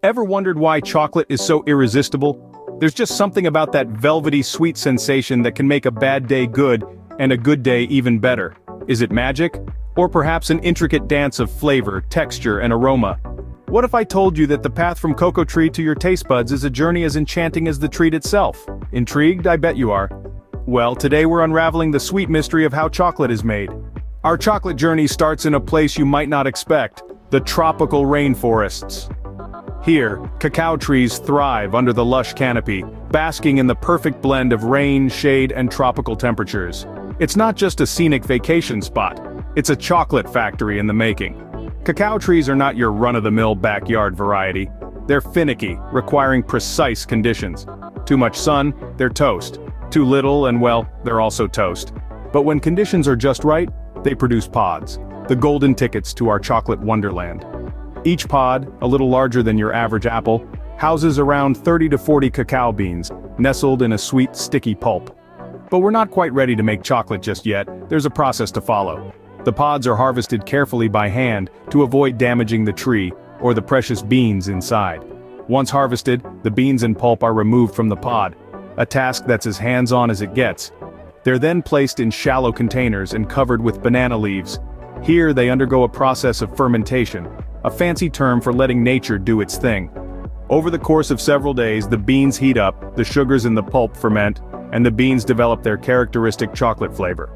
Ever wondered why chocolate is so irresistible? There's just something about that velvety sweet sensation that can make a bad day good and a good day even better. Is it magic? Or perhaps an intricate dance of flavor, texture, and aroma? What if I told you that the path from cocoa tree to your taste buds is a journey as enchanting as the treat itself? Intrigued? I bet you are. Well, today we're unraveling the sweet mystery of how chocolate is made. Our chocolate journey starts in a place you might not expect, the tropical rainforests. Here, cacao trees thrive under the lush canopy, basking in the perfect blend of rain, shade, and tropical temperatures. It's not just a scenic vacation spot, it's a chocolate factory in the making. Cacao trees are not your run-of-the-mill backyard variety. They're finicky, requiring precise conditions. Too much sun, they're toast. Too little, and well, they're also toast. But when conditions are just right, they produce pods, the golden tickets to our chocolate wonderland. Each pod, a little larger than your average apple, houses around 30 to 40 cacao beans, nestled in a sweet, sticky pulp. But we're not quite ready to make chocolate just yet. There's a process to follow. The pods are harvested carefully by hand to avoid damaging the tree or the precious beans inside. Once harvested, the beans and pulp are removed from the pod, a task that's as hands-on as it gets. They're then placed in shallow containers and covered with banana leaves. Here they undergo a process of fermentation, a fancy term for letting nature do its thing. Over the course of several days, the beans heat up, the sugars in the pulp ferment, and the beans develop their characteristic chocolate flavor.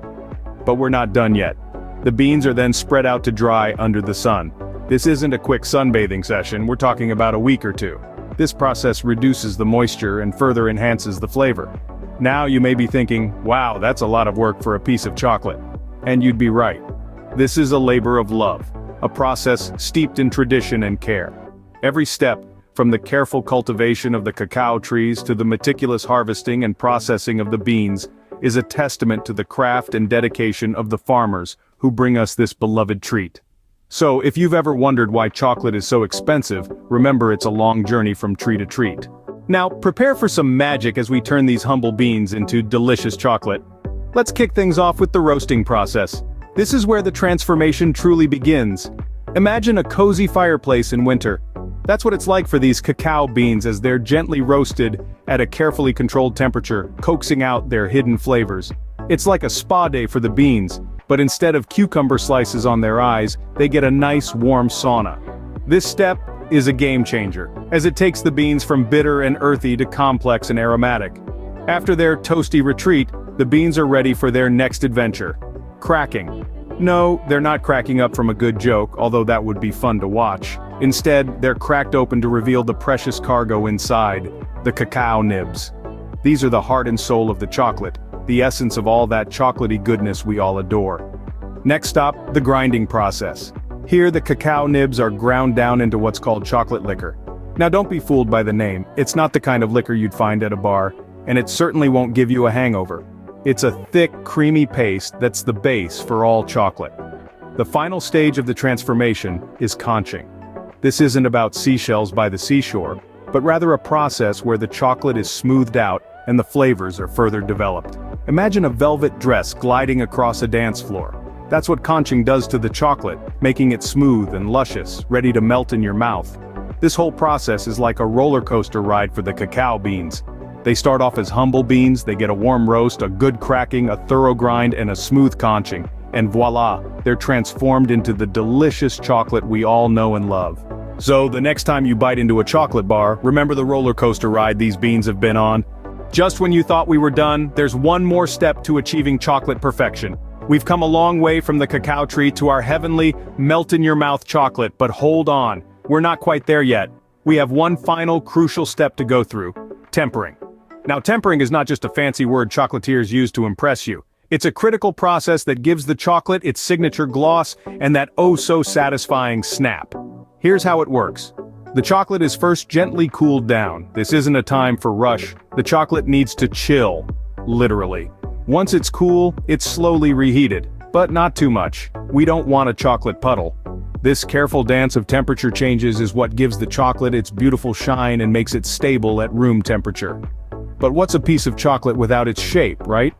But we're not done yet. The beans are then spread out to dry under the sun. This isn't a quick sunbathing session, we're talking about a week or two. This process reduces the moisture and further enhances the flavor. Now you may be thinking, wow, that's a lot of work for a piece of chocolate. And you'd be right. This is a labor of love, a process steeped in tradition and care. Every step, from the careful cultivation of the cacao trees to the meticulous harvesting and processing of the beans, is a testament to the craft and dedication of the farmers who bring us this beloved treat. So, if you've ever wondered why chocolate is so expensive, remember it's a long journey from tree to treat. Now, prepare for some magic as we turn these humble beans into delicious chocolate. Let's kick things off with the roasting process. This is where the transformation truly begins. Imagine a cozy fireplace in winter. That's what it's like for these cacao beans as they're gently roasted at a carefully controlled temperature, coaxing out their hidden flavors. It's like a spa day for the beans, but instead of cucumber slices on their eyes, they get a nice warm sauna. This step is a game changer, as it takes the beans from bitter and earthy to complex and aromatic. After their toasty retreat, the beans are ready for their next adventure. Cracking. No, they're not cracking up from a good joke, although that would be fun to watch. Instead, they're cracked open to reveal the precious cargo inside, the cacao nibs. These are the heart and soul of the chocolate, the essence of all that chocolatey goodness we all adore. Next stop, the grinding process. Here the cacao nibs are ground down into what's called chocolate liquor. Now don't be fooled by the name, it's not the kind of liquor you'd find at a bar, and it certainly won't give you a hangover. It's a thick, creamy paste that's the base for all chocolate. The final stage of the transformation is conching. This isn't about seashells by the seashore, but rather a process where the chocolate is smoothed out and the flavors are further developed. Imagine a velvet dress gliding across a dance floor. That's what conching does to the chocolate, making it smooth and luscious, ready to melt in your mouth. This whole process is like a roller coaster ride for the cacao beans. They start off as humble beans, they get a warm roast, a good cracking, a thorough grind, and a smooth conching. And voila, they're transformed into the delicious chocolate we all know and love. So the next time you bite into a chocolate bar, remember the roller coaster ride these beans have been on. Just when you thought we were done, there's one more step to achieving chocolate perfection. We've come a long way from the cacao tree to our heavenly, melt-in-your-mouth chocolate, but hold on, we're not quite there yet. We have one final crucial step to go through: tempering. Now, tempering is not just a fancy word chocolatiers use to impress you. It's a critical process that gives the chocolate its signature gloss and that oh-so-satisfying snap. Here's how it works. The chocolate is first gently cooled down. This isn't a time for rush. The chocolate needs to chill, literally. Once it's cool, it's slowly reheated, but not too much. We don't want a chocolate puddle. This careful dance of temperature changes is what gives the chocolate its beautiful shine and makes it stable at room temperature. But what's a piece of chocolate without its shape, right?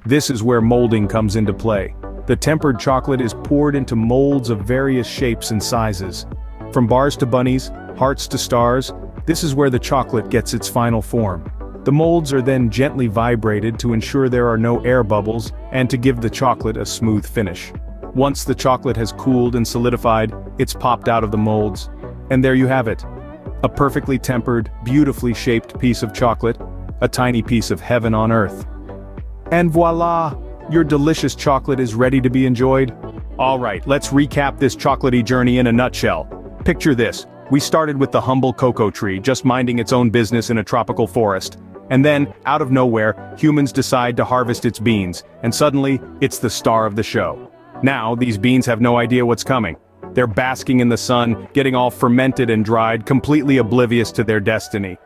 This is where molding comes into play. The tempered chocolate is poured into molds of various shapes and sizes. From bars to bunnies, hearts to stars, this is where the chocolate gets its final form. The molds are then gently vibrated to ensure there are no air bubbles and to give the chocolate a smooth finish. Once the chocolate has cooled and solidified, it's popped out of the molds. And there you have it. A perfectly tempered, beautifully shaped piece of chocolate, a tiny piece of heaven on earth. And voila! Your delicious chocolate is ready to be enjoyed. Alright, let's recap this chocolatey journey in a nutshell. Picture this, we started with the humble cocoa tree, just minding its own business in a tropical forest. And then, out of nowhere, humans decide to harvest its beans, and suddenly, it's the star of the show. Now, these beans have no idea what's coming. They're basking in the sun, getting all fermented and dried, completely oblivious to their destiny.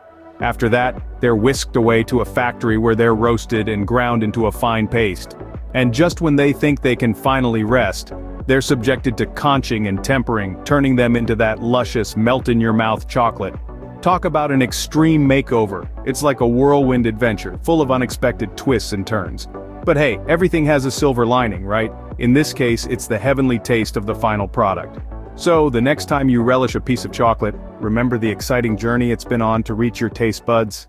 After that, they're whisked away to a factory where they're roasted and ground into a fine paste. And just when they think they can finally rest, they're subjected to conching and tempering, turning them into that luscious, melt-in-your-mouth chocolate. Talk about an extreme makeover. It's like a whirlwind adventure, full of unexpected twists and turns. But hey, everything has a silver lining, right? In this case, it's the heavenly taste of the final product. So, the next time you relish a piece of chocolate, remember the exciting journey it's been on to reach your taste buds.